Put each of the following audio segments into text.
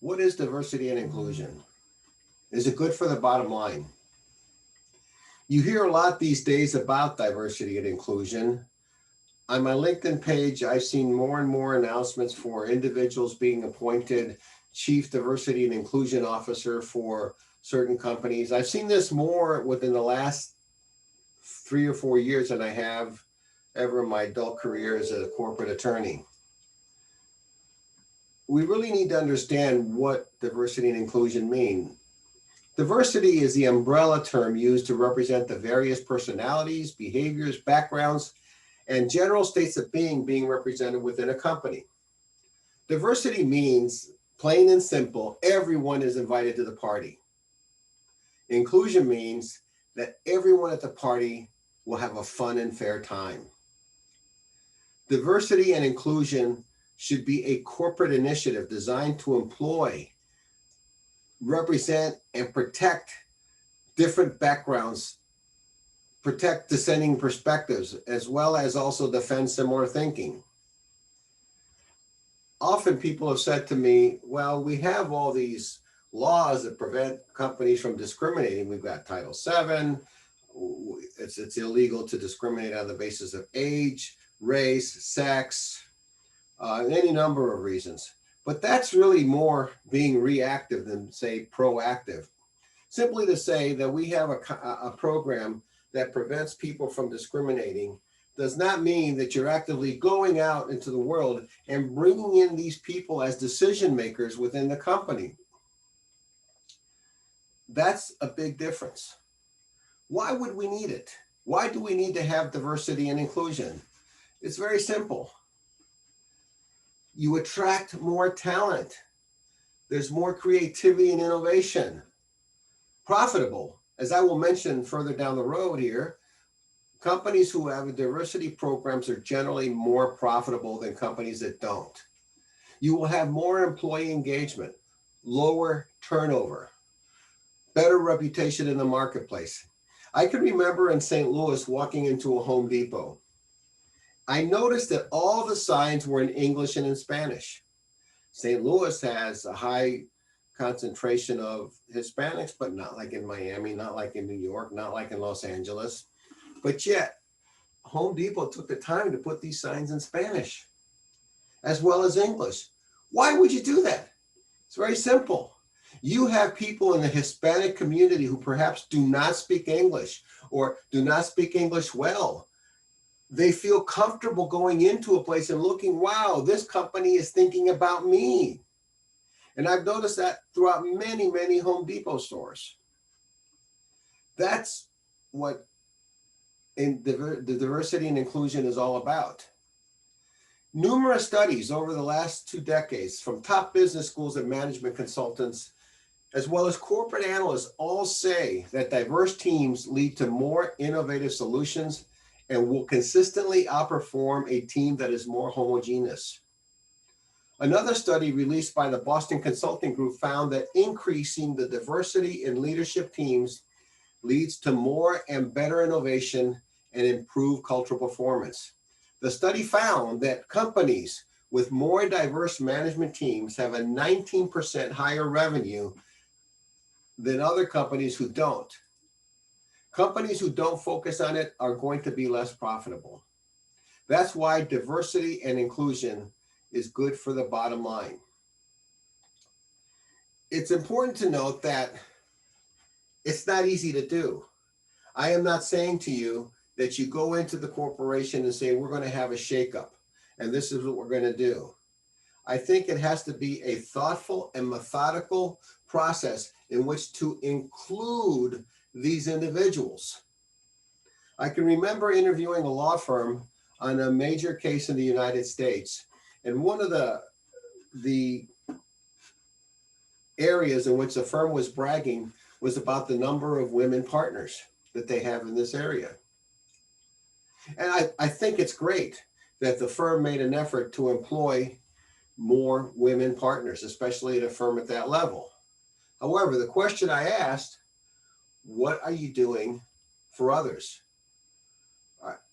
What is diversity and inclusion? Is it good for the bottom line? You hear a lot these days about diversity and inclusion. On my LinkedIn page, I've seen more and more announcements for individuals being appointed Chief Diversity and Inclusion Officer for certain companies. I've seen this more within the last 3 or 4 years than I have ever in my adult career as a corporate attorney. We really need to understand what diversity and inclusion mean. Diversity is the umbrella term used to represent the various personalities, behaviors, backgrounds, and general states of being represented within a company. Diversity means, plain and simple, everyone is invited to the party. Inclusion means that everyone at the party will have a fun and fair time. Diversity and inclusion should be a corporate initiative designed to employ, represent, and protect different backgrounds, protect dissenting perspectives, as well as also defend similar thinking. Often people have said to me, well, we have all these laws that prevent companies from discriminating. We've got Title VII. It's illegal to discriminate on the basis of age, race, sex, any number of reasons. But that's really more being reactive than, say, proactive. Simply to say that we have a program that prevents people from discriminating does not mean that you're actively going out into the world and bringing in these people as decision makers within the company. That's a big difference. Why would we need it? Why do we need to have diversity and inclusion? It's very simple. You attract more talent. There's more creativity and innovation. Profitable, as I will mention further down the road here, companies who have diversity programs are generally more profitable than companies that don't. You will have more employee engagement, lower turnover, better reputation in the marketplace. I can remember in St. Louis walking into a Home Depot. I noticed that all the signs were in English and in Spanish. St. Louis has a high concentration of Hispanics, but not like in Miami, not like in New York, not like in Los Angeles. But yet, Home Depot took the time to put these signs in Spanish as well as English. Why would you do that? It's very simple. You have people in the Hispanic community who perhaps do not speak English or do not speak English well. They feel comfortable going into a place and looking, wow, this company is thinking about me. And I've noticed that throughout many, many Home Depot stores. That's what the diversity and inclusion is all about. Numerous studies over the last 2 decades from top business schools and management consultants, as well as corporate analysts, all say that diverse teams lead to more innovative solutions and will consistently outperform a team that is more homogeneous. Another study released by the Boston Consulting Group found that increasing the diversity in leadership teams leads to more and better innovation and improved cultural performance. The study found that companies with more diverse management teams have a 19% higher revenue than other companies who don't. Companies who don't focus on it are going to be less profitable. That's why diversity and inclusion is good for the bottom line. It's important to note that it's not easy to do. I am not saying to you that you go into the corporation and say, we're going to have a shakeup and this is what we're going to do. I think it has to be a thoughtful and methodical process in which to include these individuals. I can remember interviewing a law firm on a major case in the United States. And one of the areas in which the firm was bragging was about the number of women partners that they have in this area. And I think it's great that the firm made an effort to employ more women partners, especially at a firm at that level. However, the question I asked, what are you doing for others?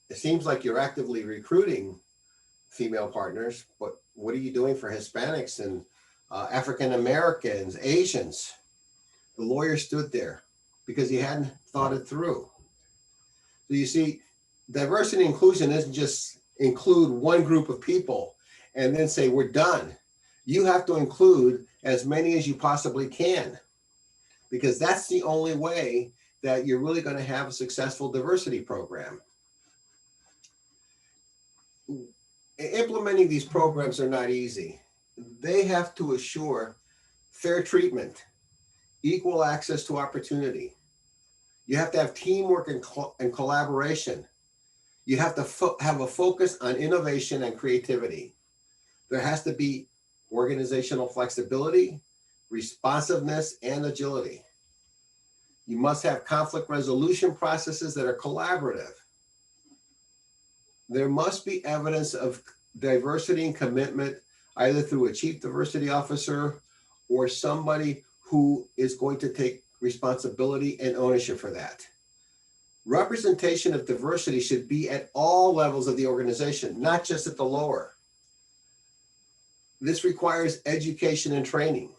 It seems like you're actively recruiting female partners, but what are you doing for Hispanics and African Americans, Asians. The lawyer stood there because he hadn't thought it through. So you see, diversity and inclusion isn't just include one group of people and then say we're done. You have to include as many as you possibly can, because that's the only way that you're really going to have a successful diversity program. Implementing these programs are not easy. They have to assure fair treatment, equal access to opportunity. You have to have teamwork and collaboration. You have to have a focus on innovation and creativity. There has to be organizational flexibility, responsiveness, and agility. You must have conflict resolution processes that are collaborative. There must be evidence of diversity and commitment, either through a chief diversity officer or somebody who is going to take responsibility and ownership for that. Representation of diversity should be at all levels of the organization, not just at the lower. This requires education and training.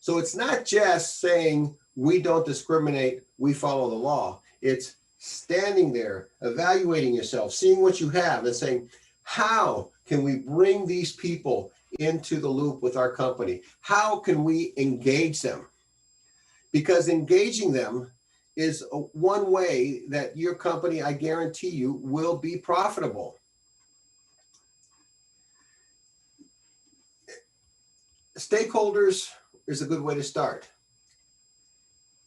So it's not just saying we don't discriminate, we follow the law. It's standing there, evaluating yourself, seeing what you have and saying, how can we bring these people into the loop with our company? How can we engage them? Because engaging them is one way that your company, I guarantee you, will be profitable. Stakeholders is a good way to start.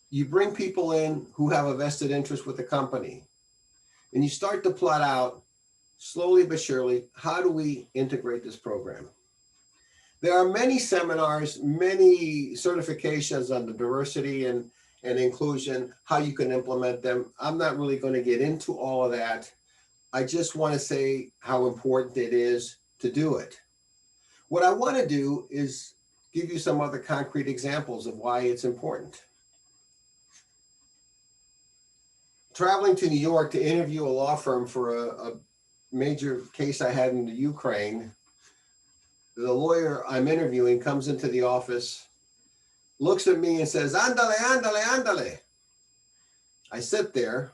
You bring people in who have a vested interest with the company, and you start to plot out slowly but surely, how do we integrate this program? There are many seminars, many certifications on the diversity and inclusion, how you can implement them. I'm not really going to get into all of that. I just want to say how important it is to do it. What I want to do is give you some other concrete examples of why it's important. Traveling to New York to interview a law firm for a major case I had in the Ukraine, the lawyer I'm interviewing comes into the office, looks at me and says, "Ándale, ándale, ándale." I sit there.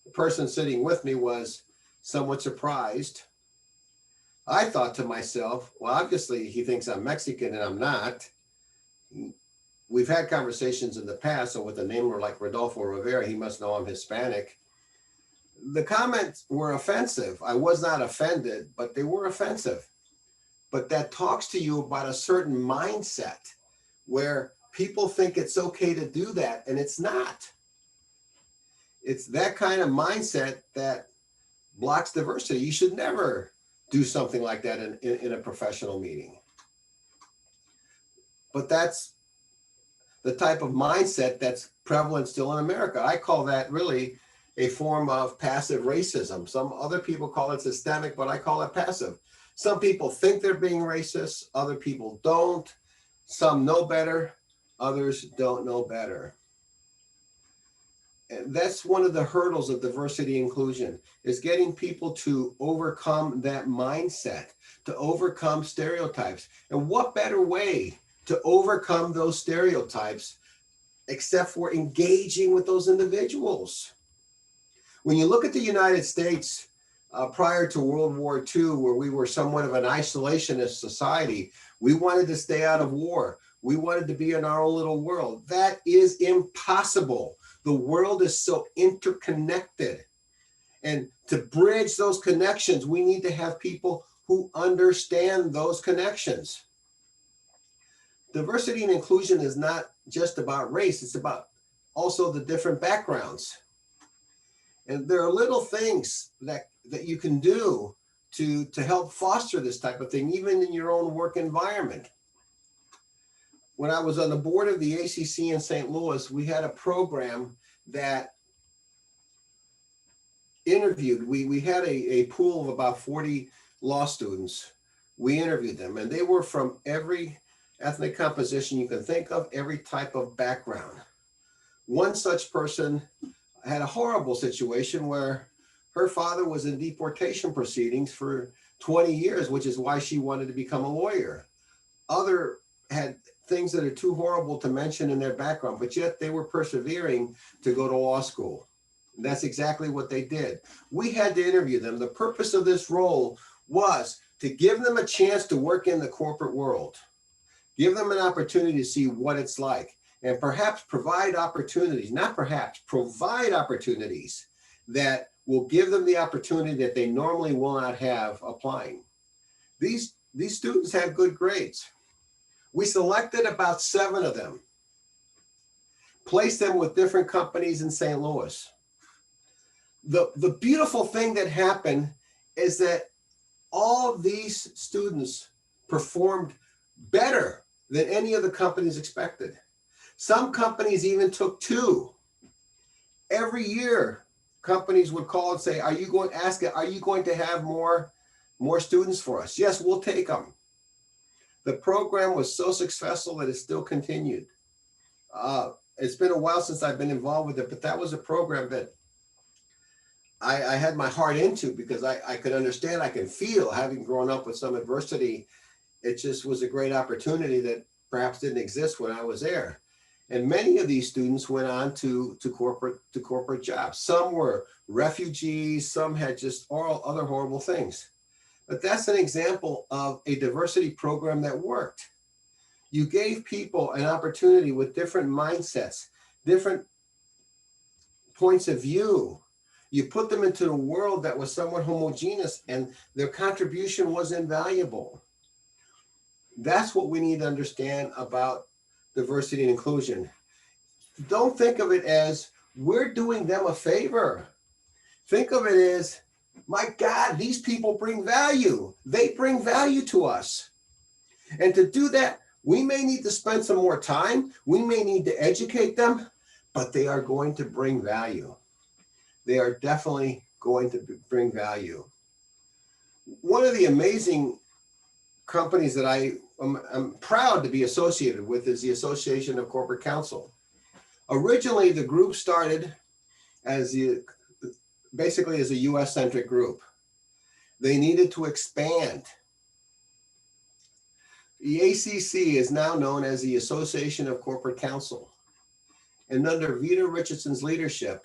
The person sitting with me was somewhat surprised. I thought to myself, well, obviously he thinks I'm Mexican and I'm not. We've had conversations in the past, so with a name like Rodolfo Rivera, he must know I'm Hispanic. The comments were offensive. I was not offended, but they were offensive. But that talks to you about a certain mindset where people think it's okay to do that, and it's not. It's that kind of mindset that blocks diversity. You should never do something like that in a professional meeting. But that's the type of mindset that's prevalent still in America. I call that really a form of passive racism. Some other people call it systemic, but I call it passive. Some people think they're being racist, other people don't. Some know better, others don't know better. And that's one of the hurdles of diversity inclusion, is getting people to overcome that mindset, to overcome stereotypes. And what better way to overcome those stereotypes except for engaging with those individuals? When you look at the United States prior to World War II, where we were somewhat of an isolationist society, we wanted to stay out of war. We wanted to be in our own little world. That is impossible. The world is so interconnected. And to bridge those connections, we need to have people who understand those connections. Diversity and inclusion is not just about race, it's about also the different backgrounds. And there are little things that you can do to help foster this type of thing, even in your own work environment. When I was on the board of the ACC in St. Louis, we had a program that interviewed, we had a pool of about 40 law students. We interviewed them, and they were from every ethnic composition you can think of, every type of background. One such person had a horrible situation where her father was in deportation proceedings for 20 years, which is why she wanted to become a lawyer. Other had things that are too horrible to mention in their background, but yet they were persevering to go to law school. And that's exactly what they did. We had to interview them. The purpose of this role was to give them a chance to work in the corporate world, give them an opportunity to see what it's like, and perhaps provide opportunities, not perhaps, provide opportunities that will give them the opportunity that they normally will not have applying. These students had good grades. We selected about 7 of them, placed them with different companies in St. Louis. The beautiful thing that happened is that all of these students performed better than any of the companies expected. Some companies even took 2. Every year, companies would call and say, are you going to have more students for us? Yes, we'll take them. The program was so successful that it still continued. It's been a while since I've been involved with it, but that was a program that I had my heart into because I could understand, I can feel, having grown up with some adversity, it just was a great opportunity that perhaps didn't exist when I was there. And many of these students went on to corporate jobs. Some were refugees, some had just all other horrible things. But that's an example of a diversity program that worked. You gave people an opportunity with different mindsets, different points of view. You put them into a world that was somewhat homogeneous and their contribution was invaluable. That's what we need to understand about diversity and inclusion. Don't think of it as we're doing them a favor. Think of it as, my God, these people bring value. They bring value to us. And to do that, we may need to spend some more time. We may need to educate them, but they are going to bring value. They are definitely going to bring value. One of the amazing companies that I'm proud to be associated with is the Association of Corporate Counsel. Originally, the group started as basically as a US-centric group. They needed to expand. The ACC is now known as the Association of Corporate Counsel. And under Vita Richardson's leadership,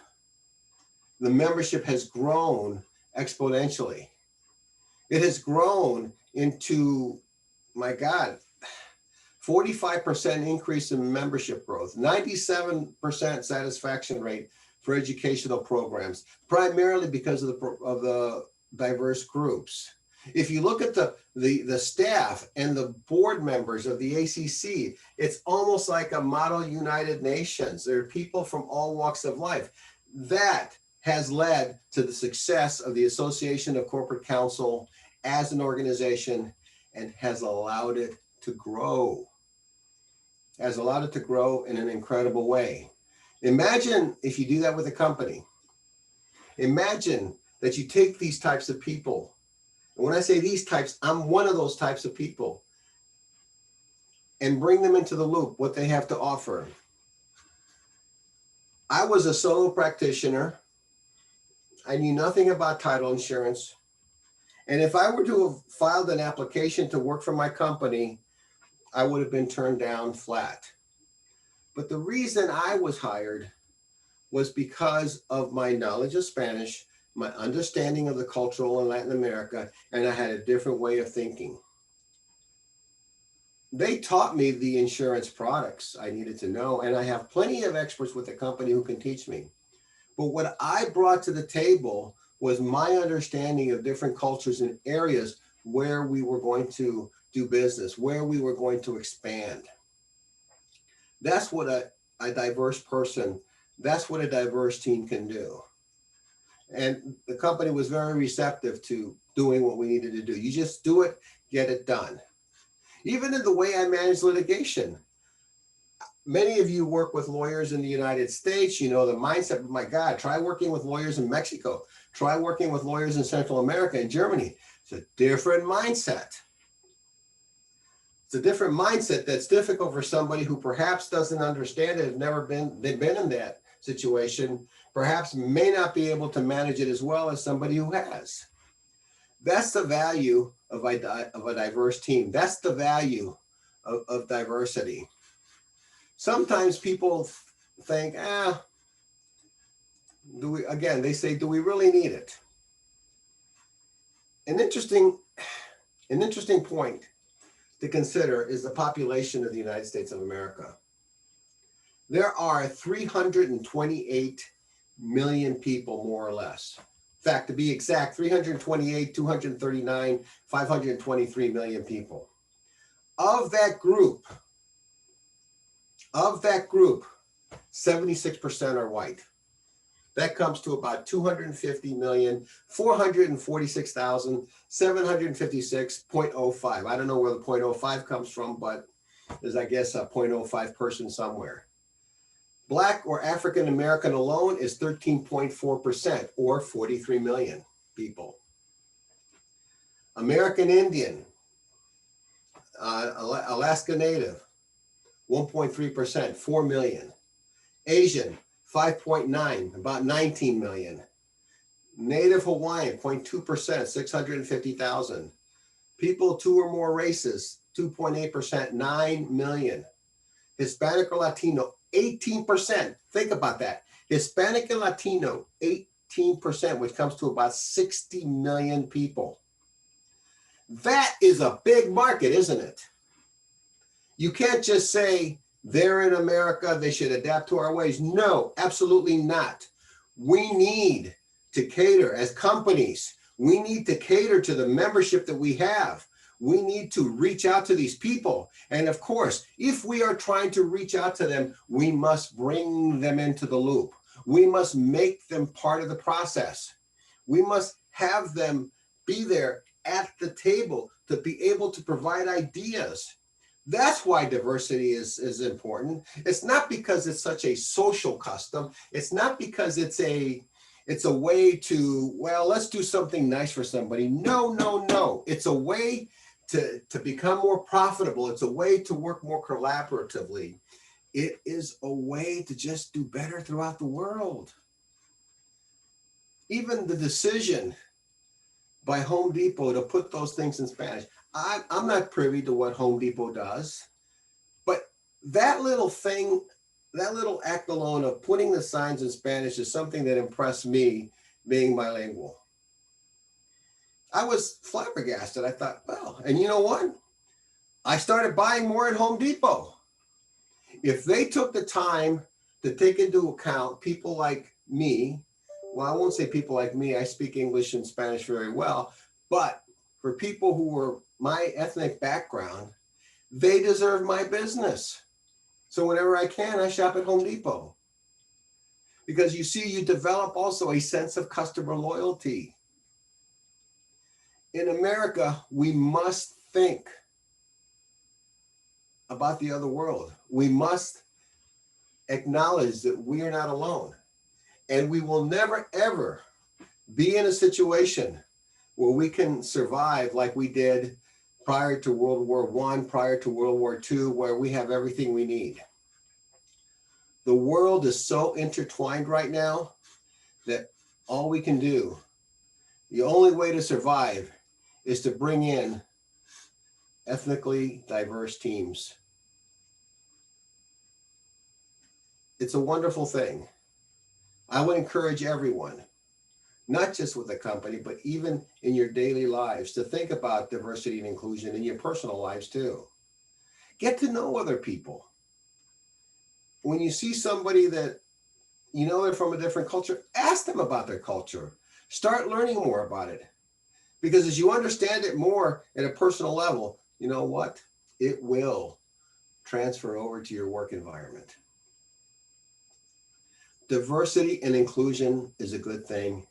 the membership has grown exponentially. It has grown into, my God, 45% increase in membership growth, 97% satisfaction rate for educational programs, primarily because of the diverse groups. If you look at the staff and the board members of the ACC, it's almost like a model United Nations. There are people from all walks of life. That has led to the success of the Association of Corporate Counsel as an organization and has allowed it to grow. Has allowed it to grow in an incredible way. Imagine if you do that with a company. Imagine that you take these types of people. And when I say these types, I'm one of those types of people. And bring them into the loop, what they have to offer. I was a solo practitioner. I knew nothing about title insurance. And if I were to have filed an application to work for my company, I would have been turned down flat. But the reason I was hired was because of my knowledge of Spanish, my understanding of the cultural in Latin America, and I had a different way of thinking. They taught me the insurance products I needed to know, and I have plenty of experts with the company who can teach me. But what I brought to the table was my understanding of different cultures and areas where we were going to do business, where we were going to expand. That's what a diverse person, that's what a diverse team can do. And the company was very receptive to doing what we needed to do. You just do it, get it done. Even in the way I manage litigation. Many of you work with lawyers in the United States, you know the mindset, oh my God, try working with lawyers in Mexico, try working with lawyers in Central America and Germany. It's a different mindset. It's a different mindset that's difficult for somebody who perhaps doesn't understand it, they've been in that situation, perhaps may not be able to manage it as well as somebody who has. That's the value of a diverse team. That's the value of diversity. Sometimes people think, they say, do we really need it? An interesting point to consider is the population of the United States of America. There are 328 million people, more or less. In fact, to be exact, 328, 239, 523 million people. Of that group, 76% are white. That comes to about 250,446,756.05. I don't know where the 0.05 comes from, but there's, I guess, a 0.05 person somewhere. Black or African American alone is 13.4%, or 43 million people. American Indian, Alaska Native, 1.3%, 4 million. Asian, 5.9, about 19 million. Native Hawaiian, 0.2%, 650,000. People two or more races, 2.8%, 9 million. Hispanic or Latino, 18%. Think about that. Hispanic and Latino, 18%, which comes to about 60 million people. That is a big market, isn't it? You can't just say they're in America, they should adapt to our ways. No, absolutely not. We need to cater as companies. We need to cater to the membership that we have. We need to reach out to these people. And of course, if we are trying to reach out to them, we must bring them into the loop. We must make them part of the process. We must have them be there at the table to be able to provide ideas. That's why diversity is important. It's not because it's such a social custom. It's not because it's a way to, well, let's do something nice for somebody. No, no, no. It's a way to become more profitable. It's a way to work more collaboratively. It is a way to just do better throughout the world. Even the decision by Home Depot to put those things in Spanish. I'm not privy to what Home Depot does, but that little thing, that little act alone of putting the signs in Spanish is something that impressed me, being bilingual. I was flabbergasted. I thought, well, and you know what? I started buying more at Home Depot. If they took the time to take into account people like me, well, I won't say people like me, I speak English and Spanish very well, but for people who were my ethnic background, they deserve my business. So whenever I can, I shop at Home Depot. Because you see, you develop also a sense of customer loyalty. In America, we must think about the other world. We must acknowledge that we are not alone. And we will never, ever be in a situation where we can survive like we did prior to World War I, prior to World War II, where we have everything we need. The world is so intertwined right now that all we can do, the only way to survive is to bring in ethnically diverse teams. It's a wonderful thing. I would encourage everyone, not just with the company, but even in your daily lives, to think about diversity and inclusion in your personal lives too. Get to know other people. When you see somebody that you know they're from a different culture, ask them about their culture. Start learning more about it. Because as you understand it more at a personal level, you know what? It will transfer over to your work environment. Diversity and inclusion is a good thing,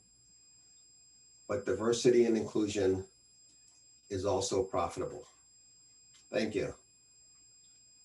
but diversity and inclusion is also profitable. Thank you.